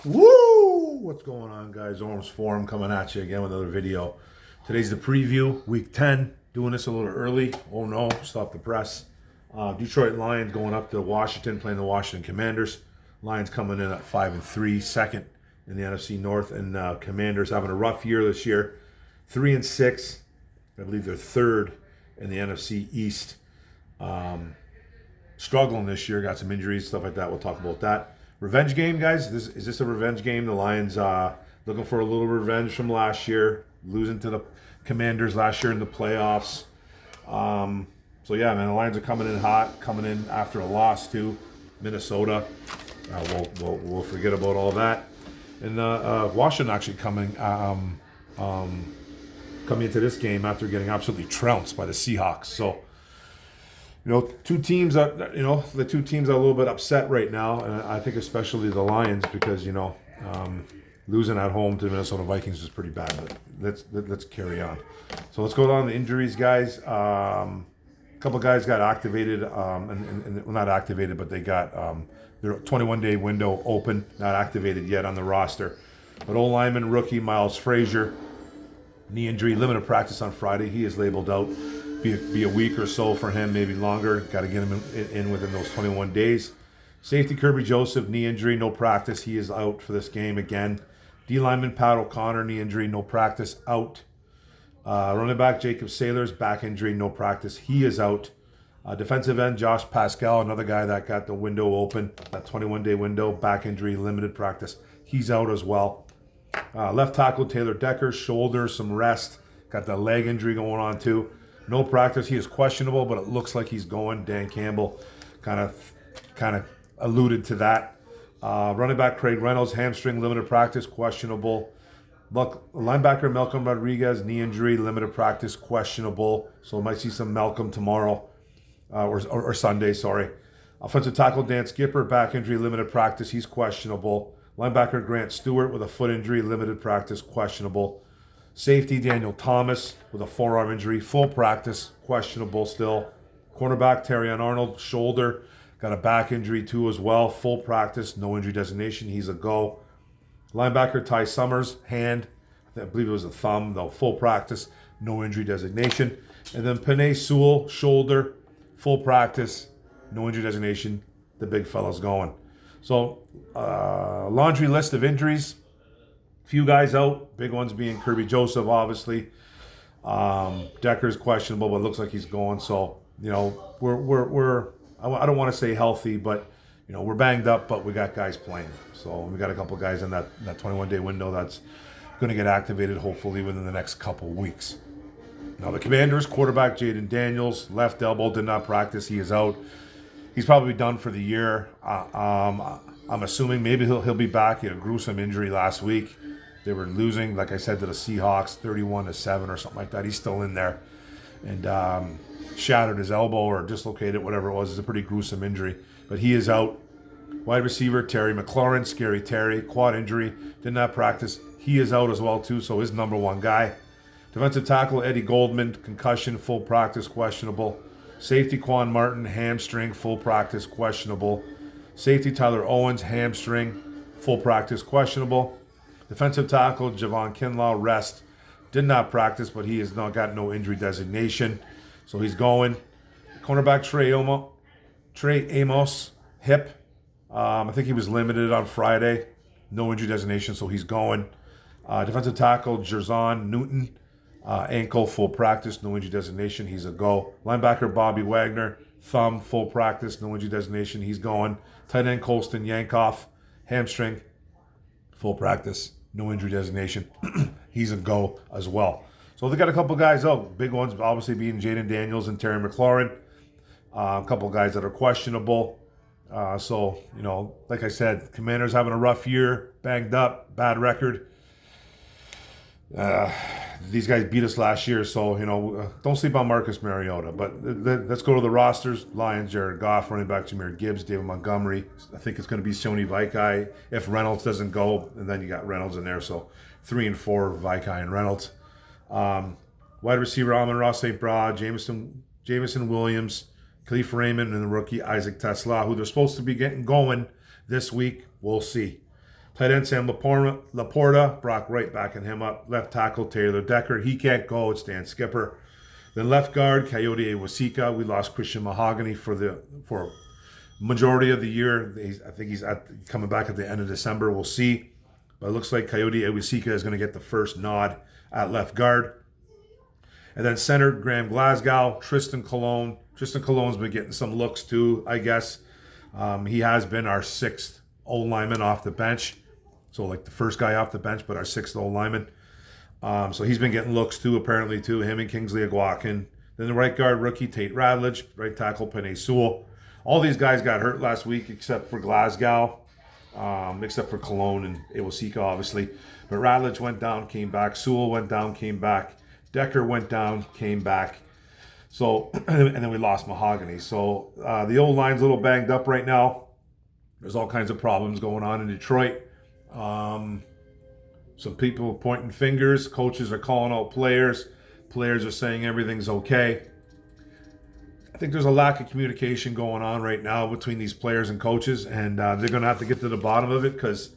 Woo! What's going on, guys? Orms Forum coming at you again with another video. Today's the preview, week 10. Doing this a little early. Oh no, stop the press. Detroit Lions going up to Washington, playing the Washington Commanders. Lions coming in at 5-3, second in the NFC North, and Commanders having a rough year this year. 3-6. I believe they're third in the NFC East. Struggling this year, got some injuries, stuff like that. We'll talk about that. Revenge game, guys. Is this a revenge game? The Lions looking for a little revenge from last year, losing to the Commanders last year in the playoffs. So yeah, man, the Lions are coming in hot, coming in after a loss to Minnesota. We'll forget about all that. And Washington actually coming into this game after getting absolutely trounced by the Seahawks. So, the two teams are a little bit upset right now, and I think especially the Lions because losing at home to the Minnesota Vikings was pretty bad. But let's carry on. So let's go down to injuries, guys. A couple of guys got activated, and well, not activated, but they got their 21-day window open, not activated yet on the roster. But old lineman rookie Miles Frazier, knee injury, limited practice on Friday. He is labeled out. Be a week or so for him, maybe longer. Got to get him in within those 21 days. Safety Kirby Joseph, knee injury, no practice. He is out for this game again. D lineman Pat O'Connor, knee injury, no practice, out. Running back Jacob Sailors, back injury, no practice. He is out. Defensive end Josh Pascal, another guy that got the window open, that 21-day window, back injury, limited practice. He's out as well. Left tackle Taylor Decker, shoulder, some rest. Got the leg injury going on too. No practice. He is questionable, but it looks like he's going. Dan Campbell kind of alluded to that. Running back Craig Reynolds, hamstring, limited practice, questionable. Linebacker Malcolm Rodriguez, knee injury, limited practice, questionable. So we might see some Malcolm tomorrow or Sunday, sorry. Offensive tackle Dan Skipper, back injury, limited practice, he's questionable. Linebacker Grant Stewart with a foot injury, limited practice, questionable. Safety Daniel Thomas with a forearm injury, full practice, questionable still. Cornerback Terrion Arnold, shoulder, got a back injury too as well, full practice, no injury designation, he's a go. Linebacker Ty Summers, hand, I believe it was a thumb, though, full practice, no injury designation. And then Penei Sewell, shoulder, full practice, no injury designation, the big fella's going. So, laundry list of injuries. Few guys out, big ones being Kirby Joseph, obviously. Decker's questionable, but it looks like he's going. So, we're I don't want to say healthy, but we're banged up, but we got guys playing. So we got a couple guys in that 21-day window that's going to get activated hopefully within the next couple weeks. Now the Commanders, quarterback Jaden Daniels, left elbow, did not practice. He is out. He's probably done for the year. I'm assuming maybe he'll be back. He had a gruesome injury last week. They were losing, like I said, to the Seahawks, 31-7 or something like that. He's still in there, and shattered his elbow or dislocated, whatever it was. It's a pretty gruesome injury, but he is out. Wide receiver Terry McLaurin, Scary Terry, quad injury, did not practice. He is out as well too, so his number one guy. Defensive tackle Eddie Goldman, concussion, full practice, questionable. Safety Quan Martin, hamstring, full practice, questionable. Safety Tyler Owens, hamstring, full practice, questionable. Defensive tackle Javon Kinlaw, rest, did not practice, but he has not got no injury designation, so he's going. Cornerback Trey Amos, hip. I think he was limited on Friday, no injury designation, so he's going. Defensive tackle Jerzon Newton, ankle, full practice, no injury designation, he's a go. Linebacker Bobby Wagner, thumb, full practice, no injury designation, he's going. Tight end Colston Yankoff, hamstring, full practice, no injury designation, he's a go as well. So they got a couple guys out. Big ones obviously being Jaden Daniels and Terry McLaurin. A couple guys that are questionable. So, like I said, Commanders having a rough year, banged up, bad record. These guys beat us last year, so, don't sleep on Marcus Mariota. But let's go to the rosters. Lions, Jared Goff, running back Jahmyr Gibbs, David Montgomery. I think it's going to be Sony Vaikai. If Reynolds doesn't go, and then you got Reynolds in there. So 3 and 4, Vaikai and Reynolds. Wide receiver Amon-Ra St. Brown, Jameson Williams, Khalif Raymond, and the rookie Isaac Tesla, who they're supposed to be getting going this week. We'll see. Tight end Sam Laporta, Brock Wright backing him up. Left tackle Taylor Decker, he can't go. It's Dan Skipper. Then left guard Coyote Awosika. We lost Christian Mahogany for majority of the year. I think he's coming back at the end of December. We'll see. But it looks like Coyote Awosika is going to get the first nod at left guard. And then center, Graham Glasgow, Tristan Colon. Tristan Colon's been getting some looks too, I guess. He has been our sixth O-lineman off the bench. So like the first guy off the bench, but our sixth O-lineman. So he's been getting looks too, apparently too. Him and Kingsley Aguakin. Then the right guard, rookie Tate Radlich. Right tackle, Penei Sewell. All these guys got hurt last week except for Glasgow. Except for Cologne and Awosika, obviously. But Radlich went down, came back. Sewell went down, came back. Decker went down, came back. So, and then we lost Mahogany. So the old line's a little banged up right now. There's all kinds of problems going on in Detroit. Some people pointing fingers. Coaches are calling out players. Players are saying everything's okay. I think there's a lack of communication going on right now between these players and coaches, and they're going to have to get to the bottom of it because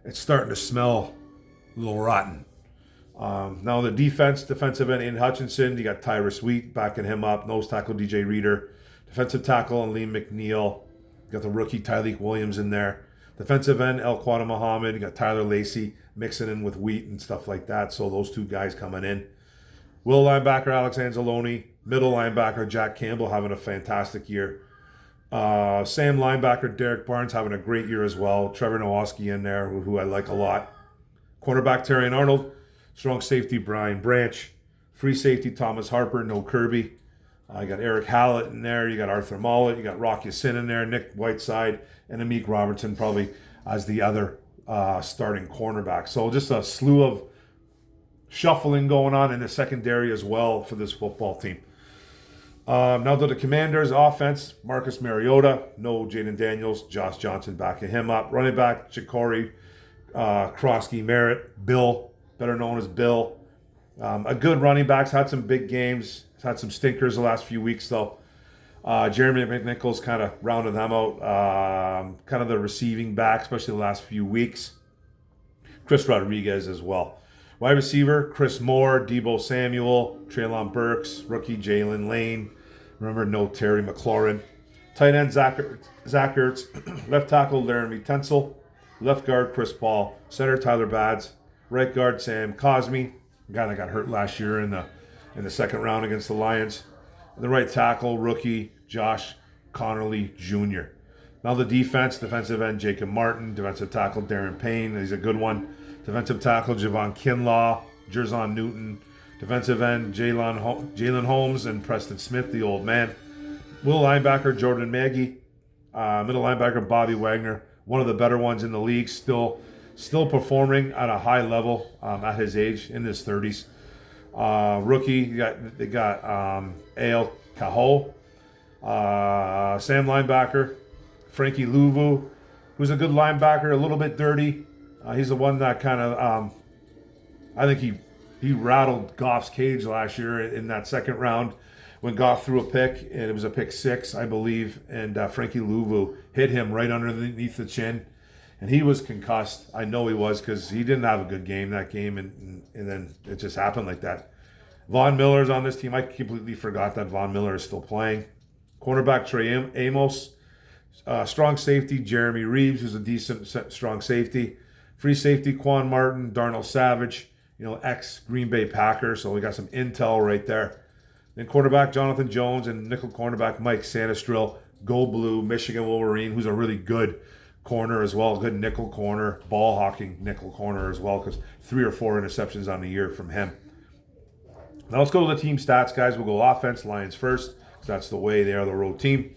it's starting to smell a little rotten. Now the defensive end, Ian Hutchinson, you got Tyrus Wheat backing him up, nose tackle DJ Reader, defensive tackle and Liam McNeil, you got the rookie Tyleek Williams in there, defensive end El Quadra Muhammad, you got Tyler Lacey mixing in with Wheat and stuff like that, so those two guys coming in. Will linebacker Alex Anzalone, middle linebacker Jack Campbell having a fantastic year. Sam linebacker Derek Barnes having a great year as well. Trevor Nowoski in there, who I like a lot. Cornerback Terrion Arnold. Strong safety Brian Branch. Free safety Thomas Harper, no Kirby. You got Eric Hallett in there. You got Arthur Mollett. You got Rock Ya-Sin in there. Nick Whiteside and Amik Robertson probably as the other starting cornerback. So just a slew of shuffling going on in the secondary as well for this football team. Now to the Commanders offense, Marcus Mariota, no Jaden Daniels, Josh Johnson backing him up. Running back, Ja'Cory Krosky Merritt, Bill, better known as Bill. A good running backs, had some big games, had some stinkers the last few weeks though. Jeremy McNichols kind of rounded them out, kind of the receiving back, especially the last few weeks. Chris Rodriguez as well. Wide receiver, Chris Moore, Deebo Samuel, Treylon Burks, rookie Jalen Lane. Remember, no Terry McLaurin. Tight end, Zach Ertz. Left tackle, Laramie Tensel. Left guard, Chris Paul. Center, Tyler Bads. Right guard, Sam Cosme. Guy that got hurt last year in the second round against the Lions. And the right tackle, rookie Josh Connerly Jr. Now the defense, defensive end, Jacob Martin. Defensive tackle, Darren Payne. He's a good one. Defensive tackle, Javon Kinlaw, Jerzon Newton. Defensive end, Jalen Holmes and Preston Smith, the old man. Middle linebacker, Jordan Maggie. Middle linebacker, Bobby Wagner. One of the better ones in the league. Still performing at a high level at his age, in his 30s. Rookie, they got A.L. Cahoe. Sam linebacker, Frankie Louvu, who's a good linebacker, a little bit dirty. He's the one that kind of, I think he rattled Goff's cage last year in that second round when Goff threw a pick, and it was a pick 6, I believe, and Frankie Louvu hit him right underneath the chin, and he was concussed. I know he was because he didn't have a good game that game, and then it just happened like that. Von Miller's on this team. I completely forgot that Von Miller is still playing. Cornerback Trey Amos. Strong safety Jeremy Reeves, who's a decent strong safety. Free safety, Quan Martin, Darnell Savage, ex-Green Bay Packer, so we got some intel right there. Then quarterback, Jonathan Jones, and nickel cornerback, Mike Sanistrill, Go Blue, Michigan Wolverine, who's a really good corner as well, good nickel corner, ball-hawking nickel corner as well, because 3 or 4 interceptions on the year from him. Now let's go to the team stats, guys. We'll go offense, Lions first, because that's the way they are the road team.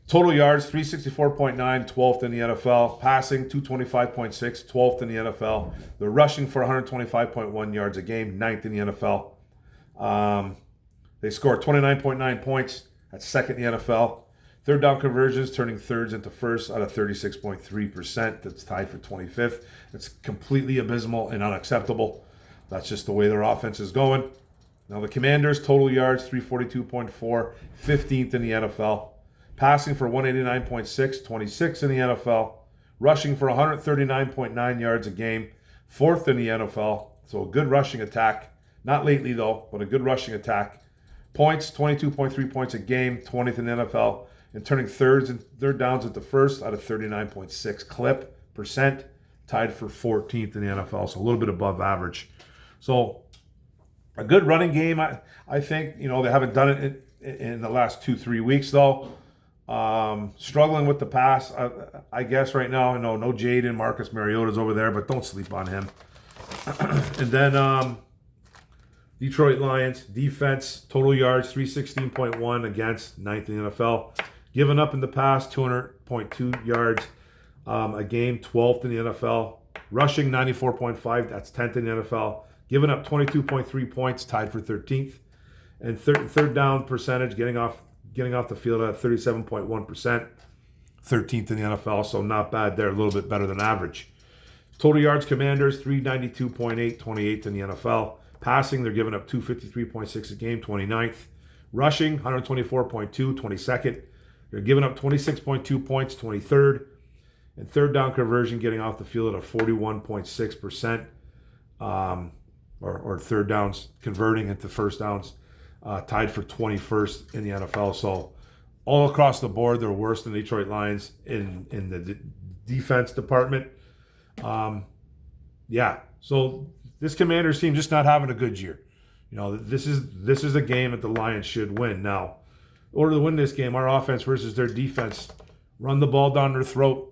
Total yards, 364.9, 12th in the NFL. Passing, 225.6, 12th in the NFL. They're rushing for 125.1 yards a game, 9th in the NFL. They scored 29.9 points. That's second in the NFL. Third down conversions, turning thirds into firsts out of 36.3%. That's tied for 25th. That's completely abysmal and unacceptable. That's just the way their offense is going. Now the Commanders, total yards, 342.4, 15th in the NFL. Passing for 189.6, 26th in the NFL. rushing for 139.9 yards a game, fourth in the NFL. So a good rushing attack. Not lately, though, but a good rushing attack. Points, 22.3 points a game, 20th in the NFL, and turning third downs at the first out of 39.6 clip percent, tied for 14th in the NFL, so a little bit above average. So a good running game, I think. They haven't done it in the last 2-3 weeks, though. Struggling with the pass, I guess, right now. I know no Jaden, Marcus Mariota's over there, but don't sleep on him. And then Detroit Lions defense, total yards 316.1 against, ninth in the NFL. Given up in the pass, 200.2 yards a game, 12th in the NFL. Rushing 94.5, that's 10th in the NFL. Giving up 22.3 points, tied for 13th. And third down percentage, getting off the field at 37.1%, 13th in the NFL, so not bad there, a little bit better than average. Total yards, Commanders, 392.8, 28th in the NFL. Passing, they're giving up 253.6 a game, 29th. Rushing, 124.2, 22nd. They're giving up 26.2 points, 23rd. And third down conversion, getting off the field at a 41.6%. Or third downs converting into first downs, tied for 21st in the NFL. So all across the board, they're worse than the Detroit Lions in the defense department. So this Commanders team just not having a good year. This is a game that the Lions should win. Now, in order to win this game, our offense versus their defense, run the ball down their throat,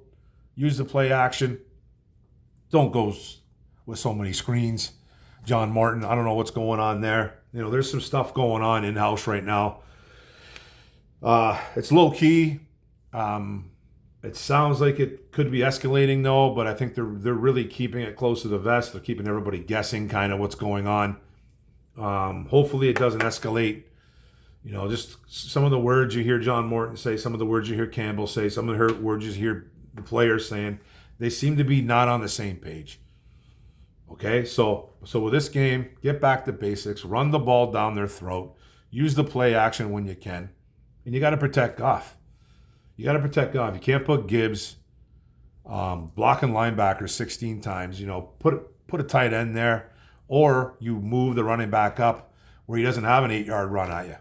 use the play action. Don't go with so many screens. John Martin, I don't know what's going on there. There's some stuff going on in-house right now. It's low-key. It sounds like it could be escalating, though, but I think they're really keeping it close to the vest. They're keeping everybody guessing kind of what's going on. Hopefully it doesn't escalate. Just some of the words you hear John Morton say, some of the words you hear Campbell say, some of the words you hear the players saying, they seem to be not on the same page. Okay, so with this game, get back to basics, run the ball down their throat, use the play action when you can, and you got to protect Goff. You can't put Gibbs blocking linebackers 16 times. Put a tight end there, or you move the running back up where he doesn't have an 8-yard run at you.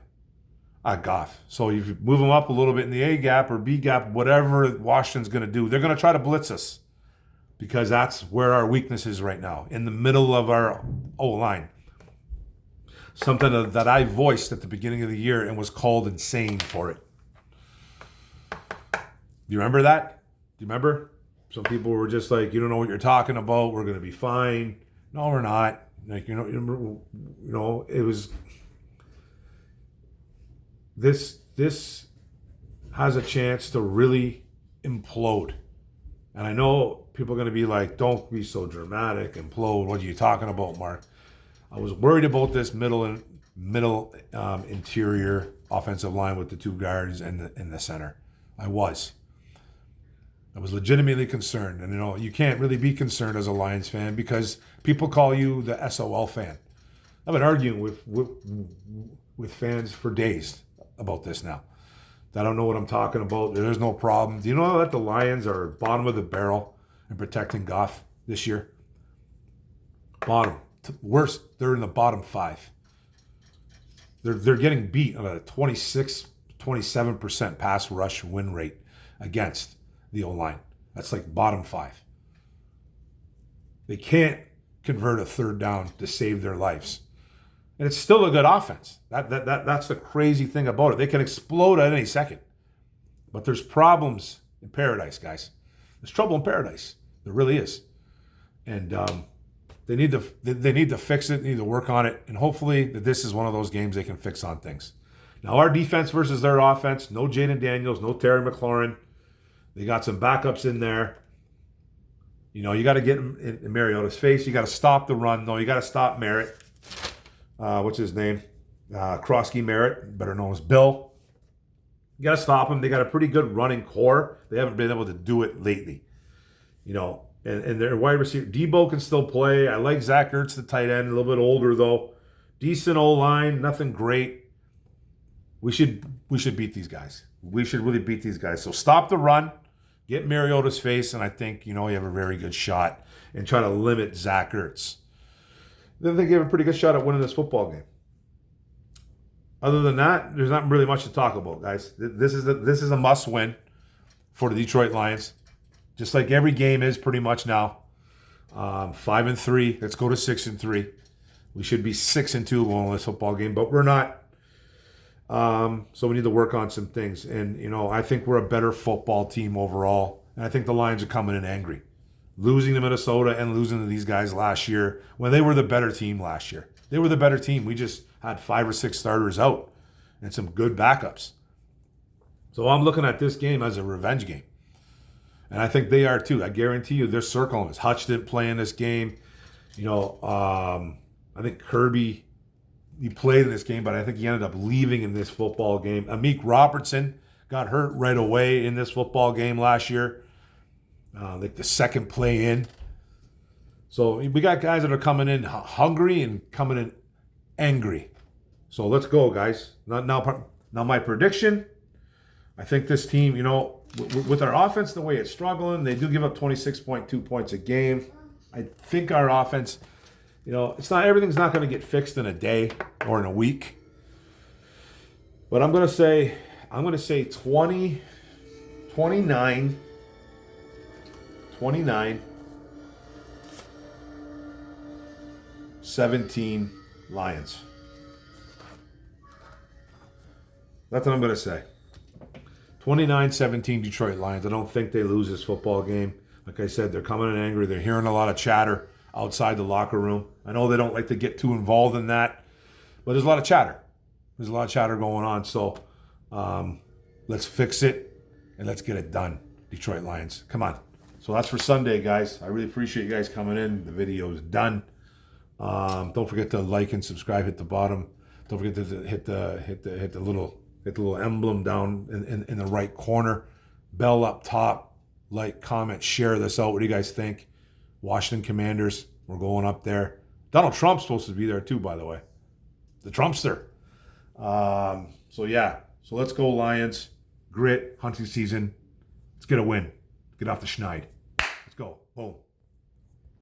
Goff. So if you move him up a little bit in the A gap or B gap, whatever Washington's going to do, they're going to try to blitz us. Because that's where our weakness is right now, in the middle of our O-line. Something that I voiced at the beginning of the year and was called insane for it. Do you remember that? Do you remember? Some people were just like, you don't know what you're talking about. We're going to be fine. No, we're not. It was... This has a chance to really implode. And I know people are going to be like, don't be so dramatic, implode. What are you talking about, Mark? I was worried about this middle interior offensive line with the two guards and the center. I was legitimately concerned. And, you can't really be concerned as a Lions fan because people call you the SOL fan. I've been arguing with fans for days about this now. I don't know what I'm talking about. There's no problem. Do you know that the Lions are bottom of the barrel in protecting Goff this year? Bottom. Worst, they're in the bottom 5. They're getting beat on a 27% pass rush win rate against the O-line. That's like bottom 5. They can't convert a third down to save their lives. And it's still a good offense. That's the crazy thing about it. They can explode at any second. But there's problems in paradise, guys. There's trouble in paradise. There really is. And they need to fix it. They need to work on it. And hopefully that this is one of those games they can fix on things. Now, our defense versus their offense, no Jaden Daniels, no Terry McLaurin. They got some backups in there. You got to get him in Mariota's face. You got to stop the run, though. You got to stop Merritt. What's his name? Krosky Merritt, better known as Bill. You got to stop him. They got a pretty good running core. They haven't been able to do it lately. And their wide receiver, Debo can still play. I like Zach Ertz, the tight end, a little bit older though. Decent O-line, nothing great. We should beat these guys. We should really beat these guys. So stop the run. Get Mariota's face, and I think, you have a very good shot, and try to limit Zach Ertz. Then they have a pretty good shot at winning this football game. Other than that, there's not really much to talk about, guys. This is a must-win for the Detroit Lions, just like every game is pretty much now. 5-3. Let's go to 6-3. We should be 6-2 going on this football game, but we're not. So we need to work on some things. And, I think we're a better football team overall. And I think the Lions are coming in angry. Losing to Minnesota and losing to these guys last year when they were the better team last year. They were the better team. We just had 5 or 6 starters out and some good backups. So I'm looking at this game as a revenge game. And I think they are too. I guarantee you they're circling us. Hutch didn't play in this game. I think Kirby, he played in this game, but I think he ended up leaving in this football game. Amik Robertson got hurt right away in this football game last year. Like the second play in. So we got guys that are coming in hungry and coming in angry. So let's go, guys. Now my prediction, I think this team, with our offense the way it's struggling, they do give up 26.2 points a game. I think our offense, everything's not going to get fixed in a day or in a week. But I'm going to say 29, 17 Lions. That's what I'm going to say. 29-17 Detroit Lions. I don't think they lose this football game. Like I said, they're coming in angry. They're hearing a lot of chatter outside the locker room. I know they don't like to get too involved in that, but there's a lot of chatter. There's a lot of chatter going on. So let's fix it and let's get it done, Detroit Lions. Come on. So that's for Sunday, guys. I really appreciate you guys coming in. The video is done. Don't forget to like and subscribe. Hit the bottom. Don't forget to hit the little emblem down in the right corner. Bell up top. Like, comment, share this out. What do you guys think? Washington Commanders. We're going up there. Donald Trump's supposed to be there too, by the way. The Trumpster. So let's go Lions. Grit, hunting season. Let's get a win. Get off the schneid. Let's go. Boom.